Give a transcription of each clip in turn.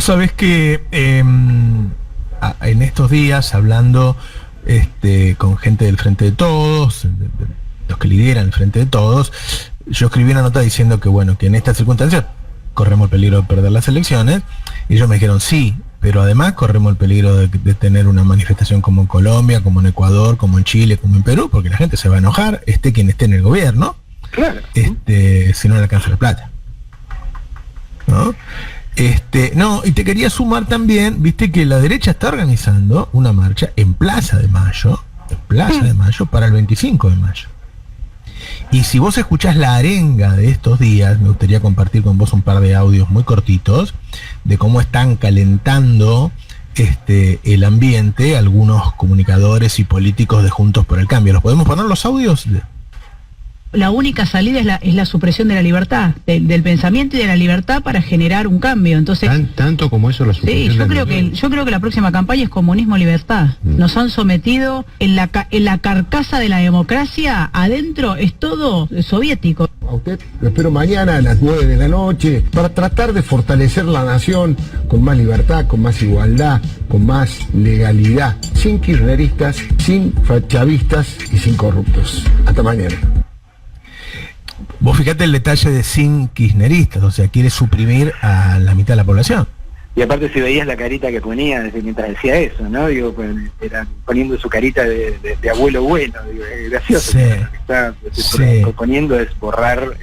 sabés que en estos días, hablando con gente del Frente de Todos, de los que lideran el Frente de Todos, yo escribí una nota diciendo que bueno, que en estas circunstancias corremos el peligro de perder las elecciones, y ellos me dijeron sí, pero además corremos el peligro de tener una manifestación como en Colombia, como en Ecuador, como en Chile, como en Perú, porque la gente se va a enojar, esté quien esté en el gobierno, claro, si no le alcanza la plata, ¿no? No, y te quería sumar también, viste que la derecha está organizando una marcha en Plaza de Mayo, para el 25 de mayo. Y si vos escuchás la arenga de estos días, me gustaría compartir con vos un par de audios muy cortitos de cómo están calentando el ambiente algunos comunicadores y políticos de Juntos por el Cambio. ¿Los podemos poner los audios? La única salida es la supresión de la libertad, del pensamiento y de la libertad para generar un cambio. Entonces, tanto como eso la supresión. Sí, yo creo que la próxima campaña es comunismo-libertad. Nos han sometido en la carcasa de la democracia, adentro es todo soviético. A usted lo espero mañana a las 9 de la noche para tratar de fortalecer la nación con más libertad, con más igualdad, con más legalidad, sin kirchneristas, sin chavistas y sin corruptos. Hasta mañana. Vos fíjate el detalle de sin kirchneristas, o sea, quiere suprimir a la mitad de la población. Y aparte si veías la carita que ponía mientras decía eso, ¿no? Digo, pues, era poniendo su carita de abuelo bueno, digo, es gracioso. Sí. Lo que está proponiendo es borrar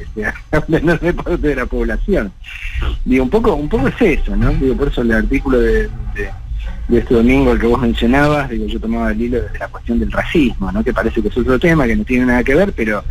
una enorme parte de la población. Digo, un poco es eso, ¿no? Digo, por eso el artículo de este domingo, el que vos mencionabas, digo, yo tomaba el hilo de la cuestión del racismo, ¿no? Que parece que es otro tema, que no tiene nada que ver, pero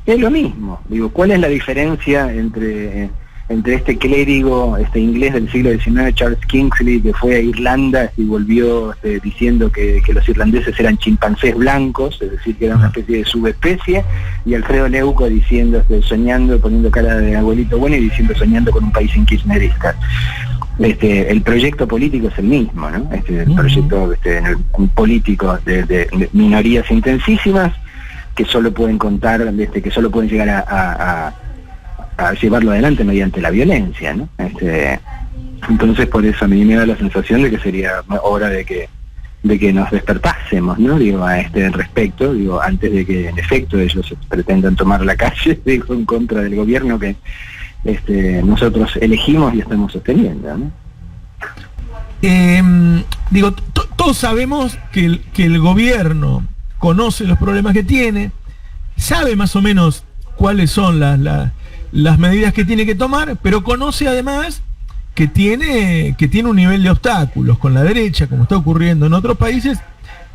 es lo mismo. Digo, ¿cuál es la diferencia entre este clérigo inglés del siglo XIX, Charles Kingsley, que fue a Irlanda y volvió diciendo que los irlandeses eran chimpancés blancos, es decir, que era una especie de subespecie, y Alfredo Leuco diciendo, soñando, poniendo cara de abuelito bueno y diciendo soñando con un país sin kirchneristas? El proyecto político es el mismo, ¿no? El proyecto político de minorías intensísimas que solo pueden contar, que solo pueden llegar a llevarlo adelante mediante la violencia, ¿no? Entonces por eso a mí me da la sensación de que sería hora de que nos despertásemos, ¿no? Digo, a respecto, digo, antes de que en efecto ellos pretendan tomar la calle, digo, en contra del gobierno que nosotros elegimos y estamos sosteniendo, ¿no? Todos sabemos que el gobierno conoce los problemas que tiene, sabe más o menos cuáles son las medidas que tiene que tomar, pero conoce además que tiene un nivel de obstáculos con la derecha, como está ocurriendo en otros países,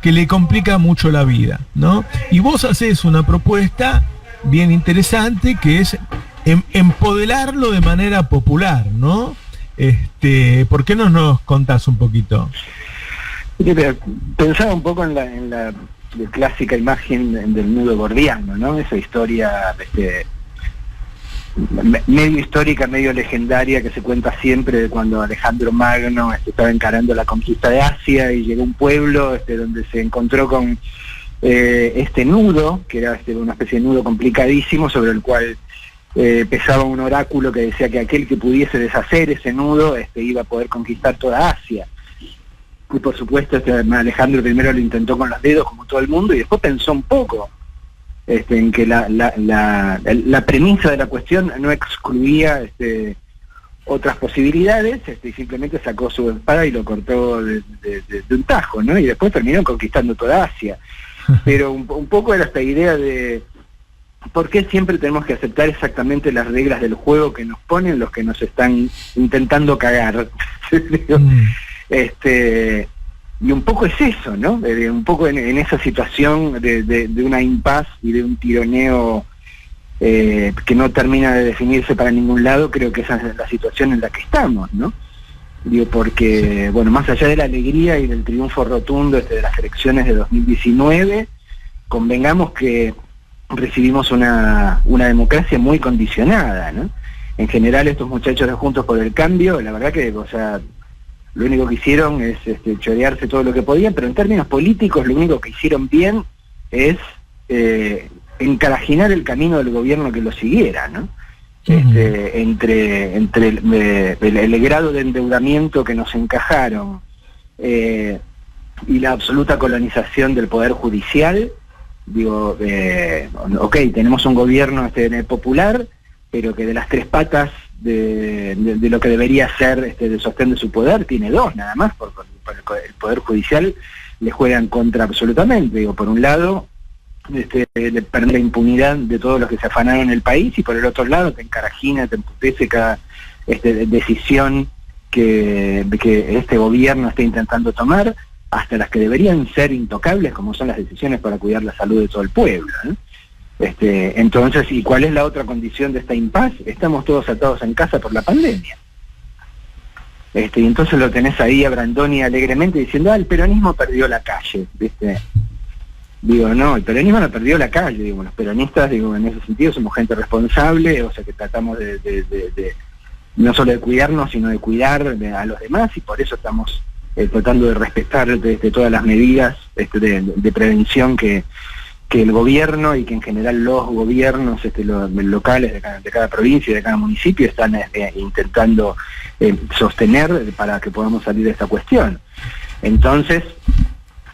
que le complica mucho la vida, ¿no? Y vos hacés una propuesta bien interesante que es empoderarlo de manera popular, ¿no? ¿Por qué no nos contás un poquito? Pensaba un poco en la clásica imagen del nudo gordiano, ¿no? Esa historia medio histórica, medio legendaria, que se cuenta siempre de cuando Alejandro Magno estaba encarando la conquista de Asia y llegó a un pueblo donde se encontró con este nudo, que era una especie de nudo complicadísimo, sobre el cual pesaba un oráculo que decía que aquel que pudiese deshacer ese nudo iba a poder conquistar toda Asia. Y por supuesto Alejandro primero lo intentó con los dedos como todo el mundo y después pensó un poco en que la premisa de la cuestión no excluía otras posibilidades, y simplemente sacó su espada y lo cortó de un tajo, ¿no? Y después terminó conquistando toda Asia. Pero un poco era esta idea de ¿por qué siempre tenemos que aceptar exactamente las reglas del juego que nos ponen los que nos están intentando cagar? Y un poco es eso, ¿no? Un poco en esa situación de una impas y de un tironeo que no termina de definirse para ningún lado. Creo que esa es la situación en la que estamos, ¿no? Digo, porque, bueno, más allá de la alegría y del triunfo rotundo de las elecciones de 2019, convengamos que recibimos una democracia muy condicionada, ¿no? En general estos muchachos de Juntos por el Cambio, la verdad que, o sea, lo único que hicieron es chorearse todo lo que podían, pero en términos políticos lo único que hicieron bien es encarajinar el camino del gobierno que lo siguiera, ¿no? entre el grado de endeudamiento que nos encajaron y la absoluta colonización del Poder Judicial. Digo, ok, tenemos un gobierno popular, pero que de las tres patas de lo que debería ser de sostén de su poder, tiene dos nada más, porque el Poder Judicial le juega en contra absolutamente. Digo, por un lado, de perder la impunidad de todos los que se afanaron en el país, y por el otro lado te encarajina, te emputece cada decisión que este gobierno está intentando tomar, hasta las que deberían ser intocables, como son las decisiones para cuidar la salud de todo el pueblo, ¿no? Entonces, ¿y cuál es la otra condición de esta impas? Estamos todos atados en casa por la pandemia. Y entonces lo tenés ahí a Brandoni alegremente diciendo, el peronismo perdió la calle, ¿viste? Digo, no, el peronismo no perdió la calle, digo, los peronistas, digo, en ese sentido somos gente responsable, o sea que tratamos de no solo de cuidarnos, sino de cuidar a los demás, y por eso estamos tratando de respetar todas las medidas de prevención que el gobierno y que en general los gobiernos los locales de cada provincia y de cada municipio están intentando sostener para que podamos salir de esta cuestión. Entonces,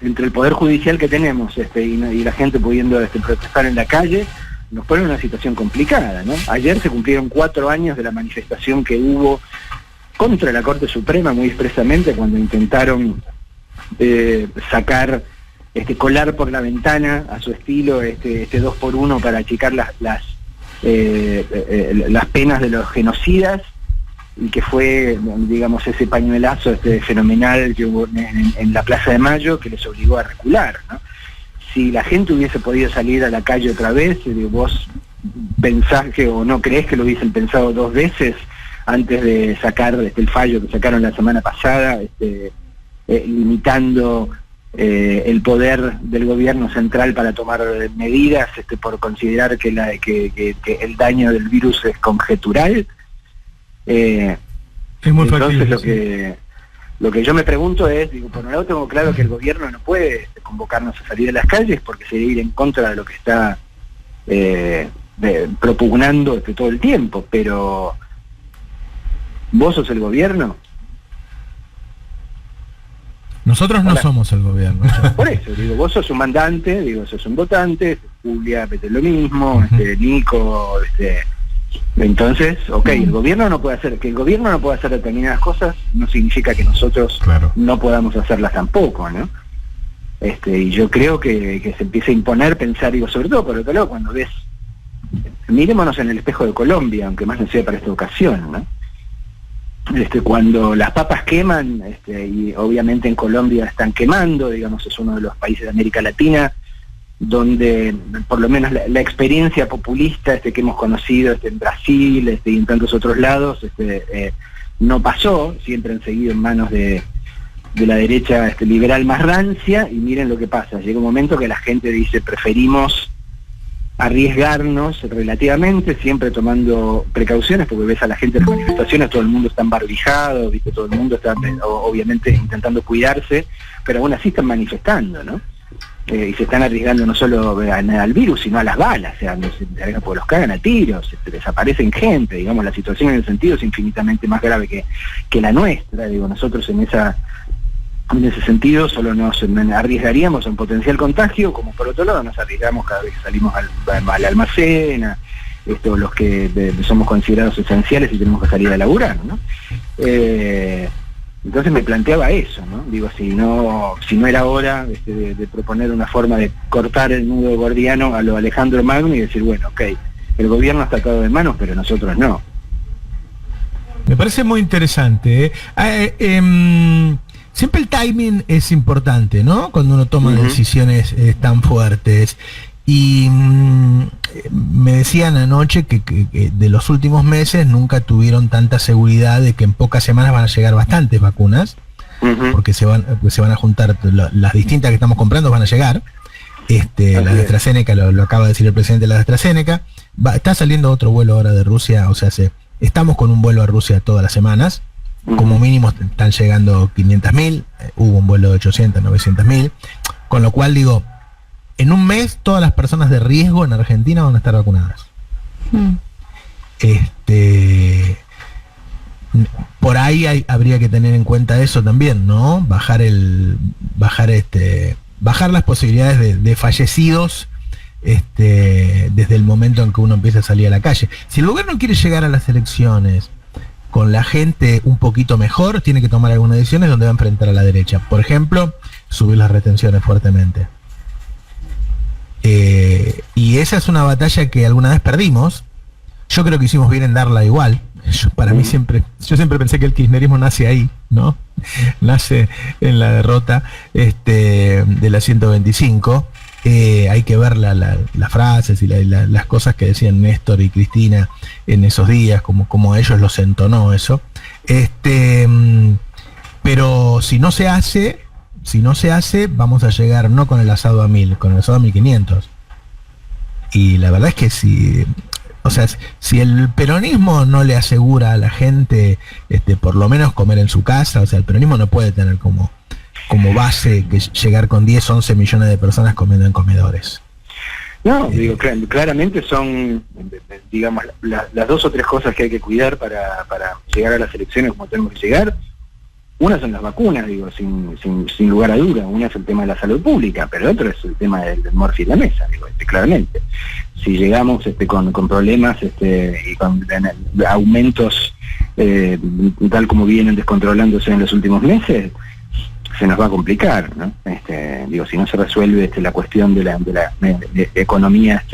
entre el Poder Judicial que tenemos y la gente pudiendo protestar en la calle, nos pone en una situación complicada, ¿no? Ayer se cumplieron 4 años de la manifestación que hubo contra la Corte Suprema, muy expresamente, cuando intentaron sacar, colar por la ventana a su estilo 2x1 para achicar las penas de los genocidas, y que fue, digamos, ese pañuelazo fenomenal que hubo en la Plaza de Mayo, que les obligó a recular, ¿no? Si la gente hubiese podido salir a la calle otra vez, vos pensás o no creés que lo hubiesen pensado 2 veces antes de sacar el fallo que sacaron la semana pasada, limitando el poder del gobierno central para tomar medidas por considerar que el daño del virus es conjetural. Es muy entonces factible, lo que yo me pregunto es, por un lado tengo claro que el gobierno no puede convocarnos a salir a las calles, porque sería ir en contra de lo que está propugnando todo el tiempo, pero ¿vos sos el gobierno? Nosotros no somos el gobierno. Por eso, vos sos un mandante, sos un votante, Julia, lo mismo, Nico, entonces, ok, el gobierno no puede hacer, que el gobierno no pueda hacer determinadas cosas, no significa que nosotros no podamos hacerlas tampoco, ¿no? Y yo creo que se empieza a imponer, pensar, sobre todo por otro lado, cuando ves, mirémonos en el espejo de Colombia, aunque más no sea para esta ocasión, ¿no? Cuando las papas queman, y obviamente en Colombia están quemando, digamos, es uno de los países de América Latina donde por lo menos la experiencia populista que hemos conocido en Brasil y en tantos otros lados no pasó, siempre han seguido en manos de la derecha liberal más rancia, y miren lo que pasa, llega un momento que la gente dice preferimos arriesgarnos relativamente, siempre tomando precauciones, porque ves a la gente en las manifestaciones, todo el mundo está embarbijado, ¿viste? Todo el mundo está obviamente intentando cuidarse, pero aún así están manifestando, ¿no? Y se están arriesgando no solo al virus, sino a las balas, o sea, porque los cagan a tiros, desaparecen gente, digamos, la situación en el sentido es infinitamente más grave que la nuestra, nosotros en ese sentido solo nos arriesgaríamos a un potencial contagio, como por otro lado nos arriesgamos cada vez que salimos al almacén, los que somos considerados esenciales y tenemos que salir a laburar, ¿no? Entonces me planteaba eso, ¿no? Si no era hora de proponer una forma de cortar el nudo gordiano a lo Alejandro Magno y decir, bueno, ok, el gobierno está atado de manos, pero nosotros no. Me parece muy interesante, siempre el timing es importante, ¿no? Cuando uno toma decisiones tan fuertes. Y me decían anoche que de los últimos meses nunca tuvieron tanta seguridad de que en pocas semanas van a llegar bastantes vacunas, porque se van a juntar las distintas que estamos comprando, van a llegar. La de AstraZeneca, lo acaba de decir el presidente de la de AstraZeneca. Está saliendo otro vuelo ahora de Rusia, o sea, estamos con un vuelo a Rusia todas las semanas. Como mínimo están llegando 500.000, hubo un vuelo de 800, 900.000, con lo cual digo, en un mes todas las personas de riesgo en Argentina van a estar vacunadas. Por ahí habría que tener en cuenta eso también, ¿no? Bajar las posibilidades de fallecidos desde el momento en que uno empieza a salir a la calle. Si el gobierno quiere llegar a las elecciones con la gente un poquito mejor, tiene que tomar algunas decisiones donde va a enfrentar a la derecha. Por ejemplo, subir las retenciones fuertemente. Y esa es una batalla que alguna vez perdimos. Yo creo que hicimos bien en darla igual. Yo siempre pensé que el kirchnerismo nace ahí, ¿no? Nace en la derrota de la 125. Hay que ver las frases y las cosas que decían Néstor y Cristina en esos días, como a ellos los entonó eso. Pero si no se hace, vamos a llegar no con el asado a 1000, con el asado a 1500. Y la verdad es que si el peronismo no le asegura a la gente por lo menos comer en su casa, o sea, el peronismo no puede tener como base que llegar con 10, 11 millones de personas comiendo en comedores. No, digo, claramente son, digamos, las 2 o 3 cosas que hay que cuidar para llegar a las elecciones como tenemos que llegar. Una son las vacunas, digo, sin lugar a duda. Una es el tema de la salud pública, pero otro es el tema del morfi en la mesa, digo, claramente. Si llegamos con problemas y con aumentos tal como vienen descontrolándose en los últimos meses, se nos va a complicar, ¿no? Si no se resuelve la cuestión de la economía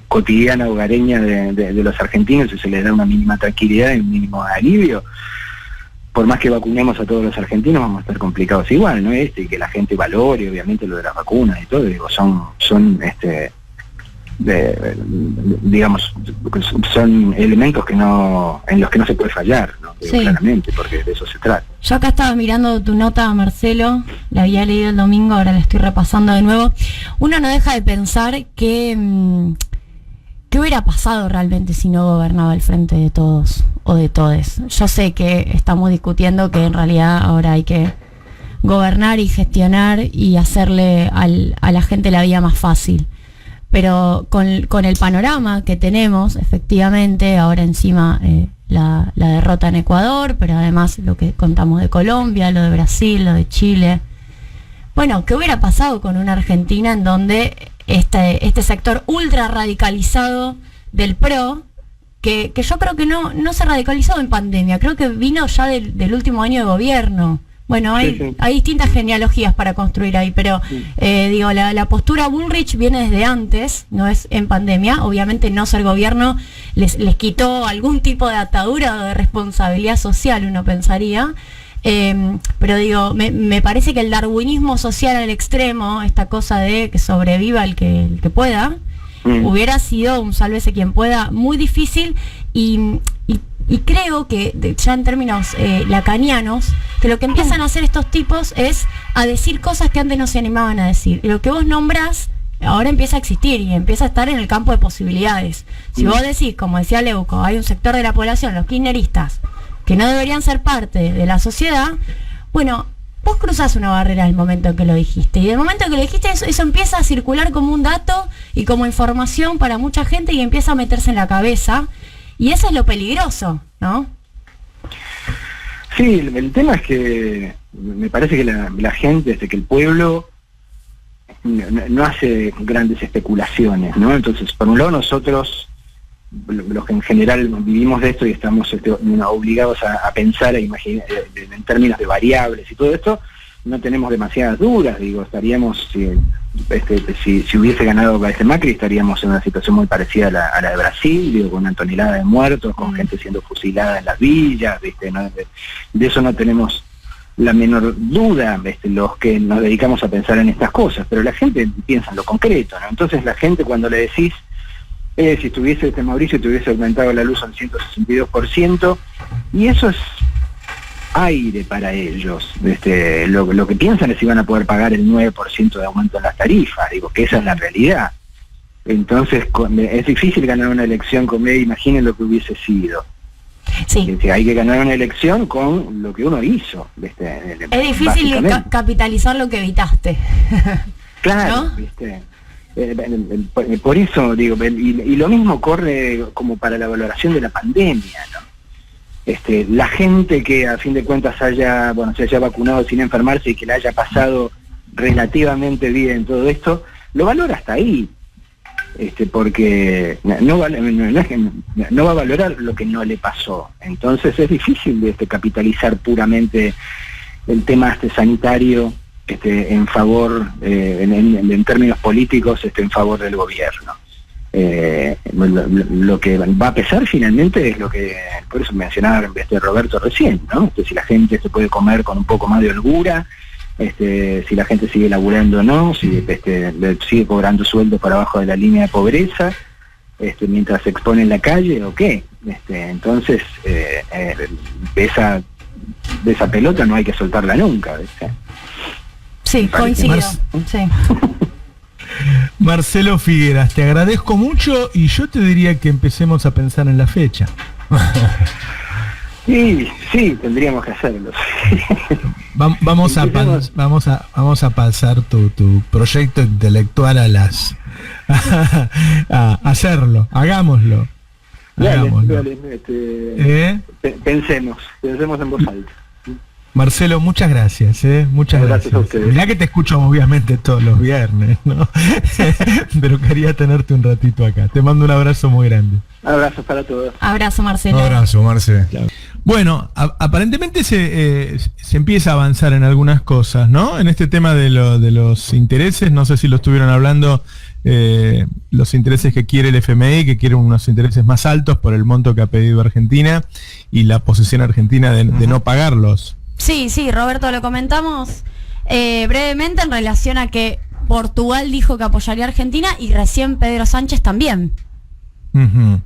cotidiana, hogareña de los argentinos, y se les da una mínima tranquilidad y un mínimo alivio, por más que vacunemos a todos los argentinos, vamos a estar complicados igual, ¿no? Y que la gente valore, obviamente, lo de las vacunas y todo, digo, son elementos en los que no se puede fallar, ¿no? Digo, claramente, porque de eso se trata. Yo acá estaba mirando tu nota, Marcelo, la había leído el domingo, ahora la estoy repasando de nuevo. Uno no deja de pensar que ¿qué hubiera pasado realmente si no gobernaba el Frente de Todos o de Todes? Yo sé que estamos discutiendo que en realidad ahora hay que gobernar y gestionar y hacerle a la gente la vida más fácil. Pero con el panorama que tenemos, efectivamente, ahora encima la derrota en Ecuador, pero además lo que contamos de Colombia, lo de Brasil, lo de Chile. Bueno, ¿qué hubiera pasado con una Argentina en donde este sector ultra radicalizado del PRO, que yo creo que no se radicalizó en pandemia, creo que vino ya del último año de gobierno? Bueno, hay distintas genealogías para construir ahí, pero la postura Bullrich viene desde antes, no es en pandemia. Obviamente no ser gobierno les quitó algún tipo de atadura o de responsabilidad social, uno pensaría. Pero digo, me parece que el darwinismo social al extremo, esta cosa de que sobreviva el que pueda, hubiera sido un sálvese quien pueda muy difícil, y creo que ya en términos lacanianos, que lo que empiezan a hacer estos tipos es a decir cosas que antes no se animaban a decir, y lo que vos nombrás ahora empieza a existir y empieza a estar en el campo de posibilidades. Si vos decís, como decía Leuco, hay un sector de la población, los kirchneristas, que no deberían ser parte de la sociedad, bueno, vos cruzás una barrera en el momento en que lo dijiste, y del momento en que lo dijiste eso empieza a circular como un dato y como información para mucha gente, y empieza a meterse en la cabeza, y eso es lo peligroso, ¿no? Sí, el tema es que me parece que la gente, que el pueblo no hace grandes especulaciones, ¿no? Entonces, por un lado, nosotros, los que en general vivimos de esto y estamos obligados a pensar, a imaginar en términos de variables y todo esto, no tenemos demasiadas dudas. Digo, estaríamos, si hubiese ganado Macri, estaríamos en una situación muy parecida a la de Brasil, digo, con una tonelada de muertos, con gente siendo fusilada en las villas, ¿viste? ¿No? De eso no tenemos la menor duda, los que nos dedicamos a pensar en estas cosas, pero la gente piensa en lo concreto, ¿no? Entonces la gente, cuando le decís, si estuviese Mauricio, te hubiese aumentado la luz al 162%, y eso es aire para ellos. Lo que piensan es si van a poder pagar el 9% de aumento en las tarifas, digo, que esa es la realidad. Entonces es difícil ganar una elección con imaginen lo que hubiese sido. Sí. Hay que ganar una elección con lo que uno hizo. Es difícil capitalizar lo que evitaste. Claro, ¿no? ¿viste? Por eso digo, y lo mismo corre como para la valoración de la pandemia, ¿no? La gente que a fin de cuentas se haya vacunado sin enfermarse y que la haya pasado relativamente bien todo esto, lo valora hasta ahí, porque no va a valorar lo que no le pasó. Entonces es difícil de capitalizar puramente el tema sanitario en favor, en términos políticos, en favor del gobierno. Lo que va a pesar finalmente es lo que, por eso mencionaba Roberto recién, ¿no? Si la gente se puede comer con un poco más de holgura, si la gente sigue laburando o no, si sigue cobrando sueldo por abajo de la línea de pobreza, mientras se expone en la calle o qué. Entonces, de esa pelota no hay que soltarla nunca, ¿viste? Sí, coincido. Sí. Marcelo Figueras, te agradezco mucho y yo te diría que empecemos a pensar en la fecha. Sí, tendríamos que hacerlo. Vamos a pasar tu proyecto intelectual a hacerlo, hagámoslo. Dale, pensemos en voz alta. Marcelo, muchas gracias, muchas gracias. A ustedes. Mirá que te escucho obviamente todos los viernes, ¿no? Pero quería tenerte un ratito acá. Te mando un abrazo muy grande. Abrazos para todos. Abrazo, Marcelo. Abrazo, Marce. Bueno, aparentemente se empieza a avanzar en algunas cosas, ¿no? En este tema de los intereses, no sé si lo estuvieron hablando, los intereses que quiere el FMI, que quiere unos intereses más altos por el monto que ha pedido Argentina y la posición argentina de no pagarlos. Sí, Roberto, lo comentamos brevemente en relación a que Portugal dijo que apoyaría a Argentina y recién Pedro Sánchez también. Uh-huh.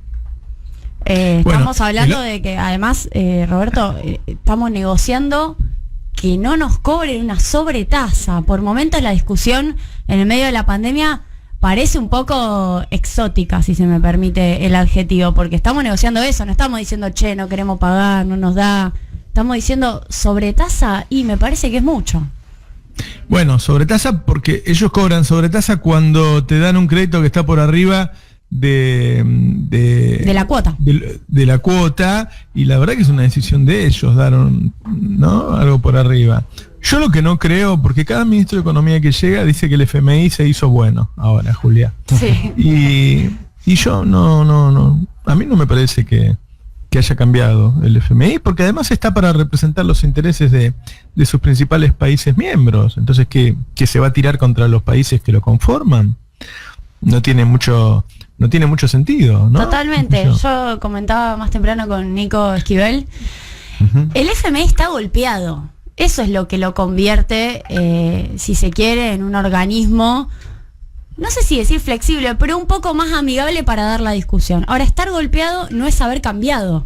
Estamos hablando de que además, Roberto, estamos negociando que no nos cobren una sobretasa. Por momentos la discusión en el medio de la pandemia parece un poco exótica, si se me permite el adjetivo, porque estamos negociando eso, no estamos diciendo, no queremos pagar, no nos da. Estamos diciendo sobretasa y me parece que es mucho. Bueno, sobretasa porque ellos cobran sobretasa cuando te dan un crédito que está por arriba de la cuota. De la cuota, y la verdad que es una decisión de ellos dar algo por arriba. Yo lo que no creo, porque cada ministro de Economía que llega dice que el FMI se hizo bueno ahora, Julia. Sí. Y yo no, a mí no me parece que haya cambiado el FMI, porque además está para representar los intereses de sus principales países miembros. Entonces, ¿que se va a tirar contra los países que lo conforman? No tiene mucho sentido, ¿no? Totalmente. Yo comentaba más temprano con Nico Esquivel, el FMI está golpeado. Eso es lo que lo convierte, si se quiere, en un organismo, no sé si decir flexible, pero un poco más amigable para dar la discusión. Ahora, estar golpeado no es haber cambiado,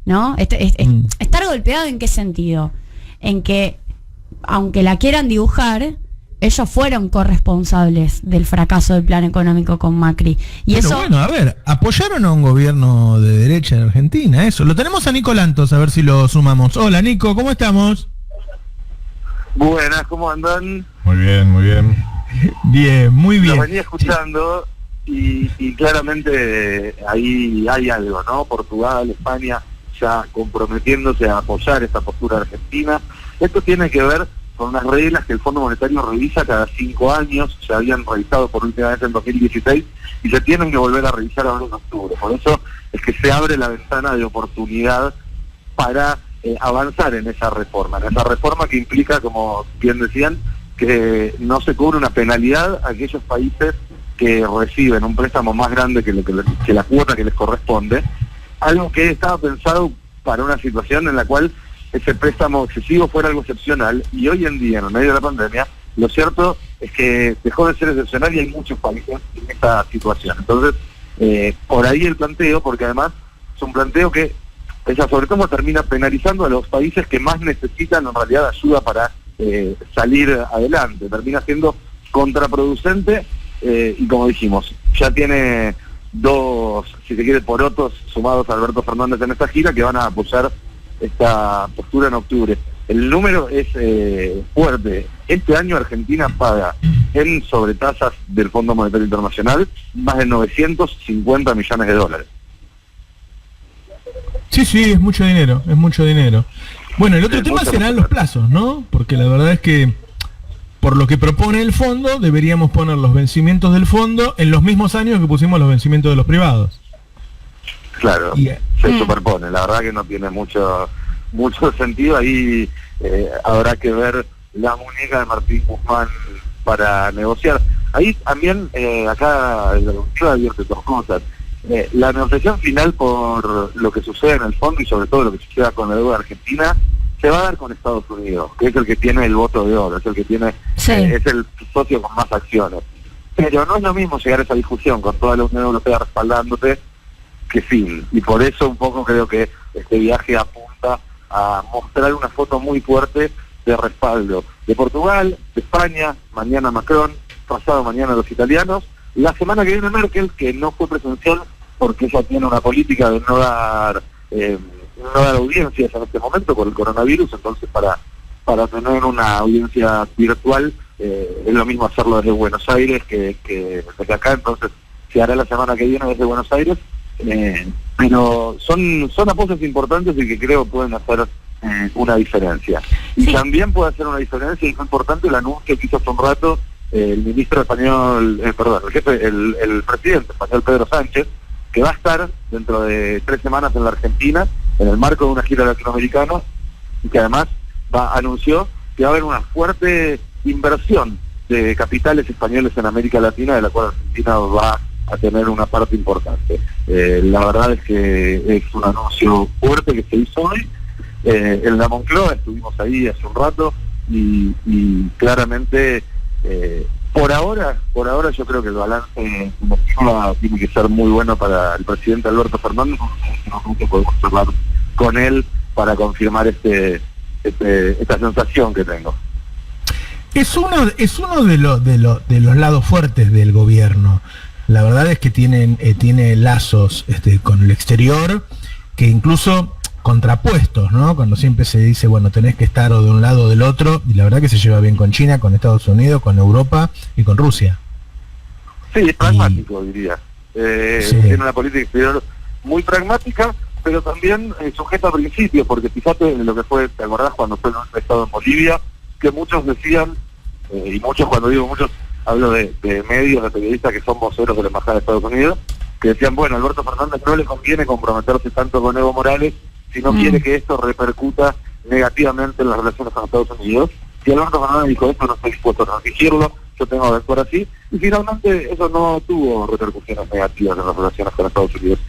¿no? Estar golpeado, ¿en qué sentido? En que, aunque la quieran dibujar, ellos fueron corresponsables del fracaso del plan económico con Macri. Y pero eso... bueno, a ver, apoyaron a un gobierno de derecha en Argentina, eso. Lo tenemos a Nico Lantos, a ver si lo sumamos. Hola, Nico, ¿cómo estamos? Buenas, ¿cómo andan? Muy bien, muy bien. Bien, muy bien. Lo venía escuchando y claramente ahí hay algo, ¿no? Portugal, España, ya comprometiéndose a apoyar esta postura argentina. Esto tiene que ver con unas reglas que el Fondo Monetario revisa cada 5 años, se habían revisado por última vez en 2016 y se tienen que volver a revisar ahora en octubre. Por eso es que se abre la ventana de oportunidad para avanzar en esa reforma que implica, como bien decían, que no se cobre una penalidad a aquellos países que reciben un préstamo más grande que la cuota que les corresponde, algo que estaba pensado para una situación en la cual ese préstamo excesivo fuera algo excepcional, y hoy en día, en medio de la pandemia, lo cierto es que dejó de ser excepcional y hay muchos países en esta situación. Entonces, por ahí el planteo, porque además es un planteo que esa sobre todo termina penalizando a los países que más necesitan en realidad ayuda para salir adelante, termina siendo contraproducente y como dijimos, ya tiene 2, si se quiere, porotos sumados a Alberto Fernández en esta gira que van a apoyar esta postura en octubre. el número es fuerte. Este año Argentina paga en sobretasas del Fondo Monetario Internacional más de 950 millones de dólares. Sí, es mucho dinero, es mucho dinero. Bueno, el otro tema serán los plazos, ¿no? Porque la verdad es que por lo que propone el fondo, deberíamos poner los vencimientos del fondo en los mismos años que pusimos los vencimientos de los privados. Claro, se superpone. La verdad que no tiene mucho sentido. Ahí habrá que ver la muñeca de Martín Guzmán para negociar. Ahí también, acá la Comisión advierte dos cosas. La negociación final por lo que sucede en el fondo y sobre todo lo que suceda con la deuda argentina se va a dar con Estados Unidos, que es el que tiene el voto de oro, es el que tiene es el socio con más acciones. Pero no es lo mismo llegar a esa discusión con toda la Unión Europea respaldándote que fin. Y por eso un poco creo que este viaje apunta a mostrar una foto muy fuerte de respaldo de Portugal, de España, mañana Macron, pasado mañana los italianos, la semana que viene Merkel, que no fue presencial porque ella tiene una política de no dar audiencias en este momento por el coronavirus, entonces para tener una audiencia virtual es lo mismo hacerlo desde Buenos Aires que desde acá, entonces se hará la semana que viene desde Buenos Aires, pero son apoyos importantes y que creo pueden hacer una diferencia. Y también puede hacer una diferencia, y es importante el anuncio que hizo hace un rato el ministro español, el presidente español Pedro Sánchez, que va a estar dentro de 3 semanas en la Argentina, en el marco de una gira latinoamericana, y que además anunció que va a haber una fuerte inversión de capitales españoles en América Latina, de la cual Argentina va a tener una parte importante. La verdad es que es un anuncio fuerte que se hizo hoy. En la Moncloa estuvimos ahí hace un rato y claramente por ahora yo creo que el balance tiene que ser muy bueno para el presidente Alberto Fernández. Nunca podemos hablar con él para confirmar esta sensación que tengo. Es uno de los lados fuertes del gobierno. La verdad es que tiene lazos con el exterior, que incluso contrapuestos, ¿no? Cuando siempre se dice, bueno, tenés que estar o de un lado o del otro, y la verdad que se lleva bien con China, con Estados Unidos, con Europa y con Rusia. Sí, es pragmático, diría. Tiene una política exterior muy pragmática, pero también sujeta a principios, porque fíjate en lo que fue, ¿te acordás cuando fue el estado en Bolivia? Que muchos decían, y muchos, cuando digo muchos, hablo de medios, de periodistas que son voceros de la Embajada de Estados Unidos, que decían, bueno, Alberto Fernández no le conviene comprometerse tanto con Evo Morales si no quiere que esto repercuta negativamente en las relaciones con Estados Unidos. Y Alberto Fernández dijo, esto no estoy dispuesto a transigirlo, yo tengo que actuar así, y finalmente eso no tuvo repercusiones negativas en las relaciones con Estados Unidos.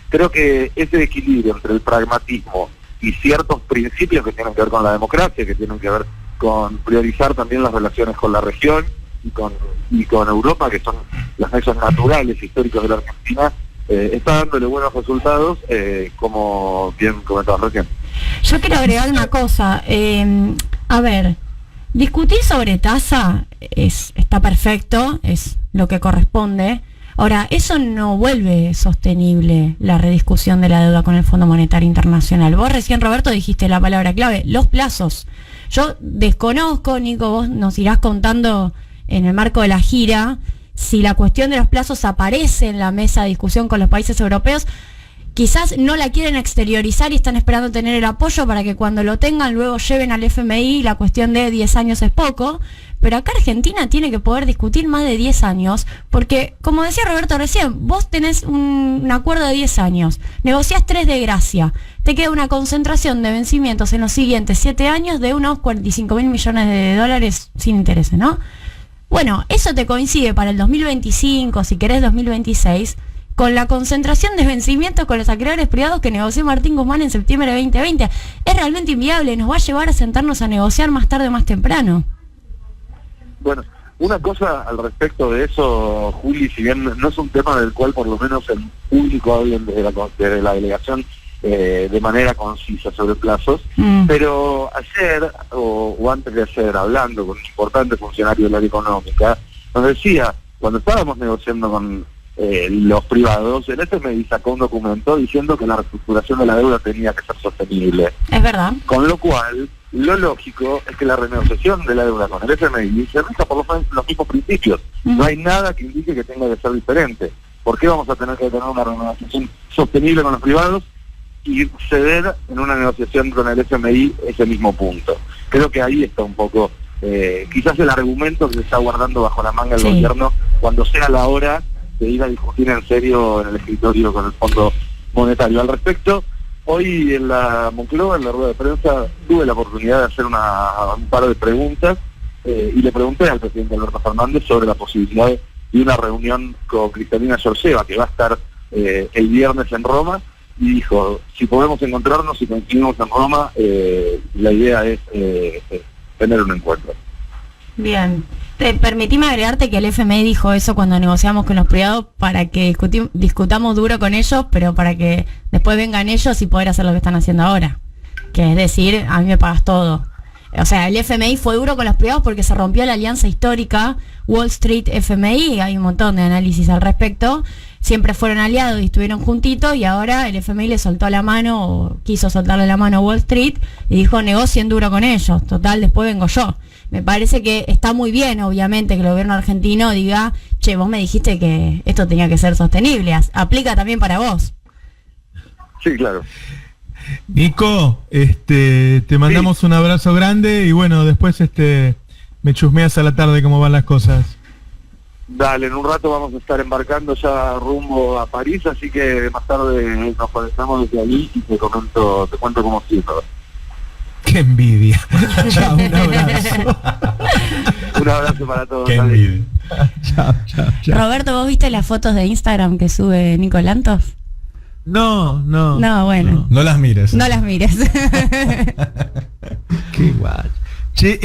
Creo que ese equilibrio entre el pragmatismo y ciertos principios que tienen que ver con la democracia, que tienen que ver con priorizar también las relaciones con la región y con Europa, que son los nexos naturales históricos de la Argentina, está dándole buenos resultados, como bien comentabas recién. Yo quiero agregar una cosa. A ver, discutir sobre tasa está perfecto, es lo que corresponde. Ahora, eso no vuelve sostenible la rediscusión de la deuda con el Fondo Monetario Internacional. Vos recién, Roberto, dijiste la palabra clave, los plazos. Yo desconozco, Nico, vos nos irás contando en el marco de la gira, si la cuestión de los plazos aparece en la mesa de discusión con los países europeos. Quizás no la quieren exteriorizar y están esperando tener el apoyo para que cuando lo tengan luego lleven al FMI. La cuestión de 10 años es poco, pero acá Argentina tiene que poder discutir más de 10 años, porque como decía Roberto recién, vos tenés un acuerdo de 10 años, negociás 3 de gracia, te queda una concentración de vencimientos en los siguientes 7 años de unos 45.000 millones de dólares sin intereses, ¿no? Bueno, eso te coincide para el 2025, si querés 2026, con la concentración de vencimientos con los acreedores privados que negoció Martín Guzmán en septiembre de 2020. Es realmente inviable, nos va a llevar a sentarnos a negociar más tarde o más temprano. Bueno, una cosa al respecto de eso, Juli, si bien no es un tema del cual por lo menos el público hablen desde la delegación de manera concisa sobre plazos, pero ayer o antes de ayer, hablando con un importante funcionario del área económica, nos decía, cuando estábamos negociando con los privados, el FMI sacó un documento diciendo que la reestructuración de la deuda tenía que ser sostenible. Es verdad. Con lo cual lo lógico es que la renegociación de la deuda con el FMI se rija por los mismos principios. No hay nada que indique que tenga que ser diferente. ¿Por qué vamos a tener que tener una renegociación sostenible con los privados y ceder en una negociación con el FMI ese mismo punto? Creo que ahí está un poco, quizás el argumento que se está guardando bajo la manga el gobierno cuando sea la hora de ir a discutir en serio en el escritorio con el Fondo Monetario. Al respecto, hoy en la Moncloa, en la rueda de prensa, tuve la oportunidad de hacer un par de preguntas y le pregunté al presidente Alberto Fernández sobre la posibilidad de una reunión con Cristalina Georgieva, que va a estar el viernes en Roma, y dijo, si podemos encontrarnos, si coincidimos en Roma, la idea es tener un encuentro. Bien. Permitime agregarte que el FMI dijo eso cuando negociamos con los privados para que discutamos duro con ellos, pero para que después vengan ellos y poder hacer lo que están haciendo ahora. Que es decir, a mí me pagas todo. O sea, el FMI fue duro con los privados porque se rompió la alianza histórica Wall Street FMI, hay un montón de análisis al respecto. Siempre fueron aliados y estuvieron juntitos, y ahora el FMI le soltó la mano, o quiso soltarle la mano a Wall Street, y dijo, negocien duro con ellos, total, después vengo yo. Me parece que está muy bien, obviamente, que el gobierno argentino diga, che, vos me dijiste que esto tenía que ser sostenible, aplica también para vos. Sí, claro. Nico, te mandamos un abrazo grande y bueno, después me chusmeas a la tarde cómo van las cosas. Dale, en un rato vamos a estar embarcando ya rumbo a París, así que más tarde nos conectamos desde allí y te cuento cómo sigue todo. ¡Qué envidia! Chao, un abrazo. Un abrazo para todos. ¡Qué envidia! Chao. Roberto, ¿vos viste las fotos de Instagram que sube Nico Lantos? No, bueno. No las mires. No las mires. Qué guay. Che,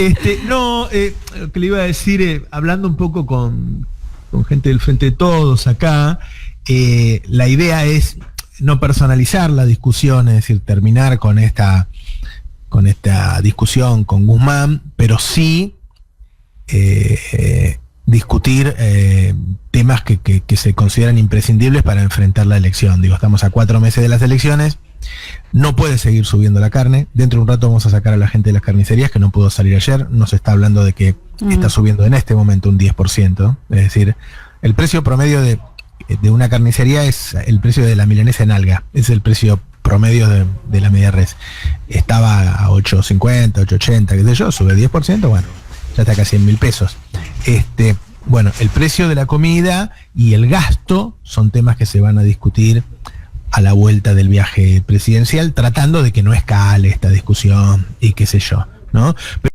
lo que le iba a decir, hablando un poco con gente del Frente de Todos acá, la idea es no personalizar la discusión, es decir, terminar con esta discusión con Guzmán, pero sí discutir temas que se consideran imprescindibles para enfrentar la elección. Digo, estamos a 4 meses de las elecciones, no puede seguir subiendo la carne. Dentro de un rato vamos a sacar a la gente de las carnicerías que no pudo salir ayer. Nos está hablando de que está subiendo en este momento un 10%. Es decir, el precio promedio de una carnicería es el precio de la milanesa en alga. Es el precio promedio de la media res. Estaba a 8.50, 8.80, qué sé yo, sube 10%, bueno, ya está casi en 1.000 pesos. Bueno, el precio de la comida y el gasto son temas que se van a discutir a la vuelta del viaje presidencial, tratando de que no escale esta discusión y qué sé yo, ¿no? Pero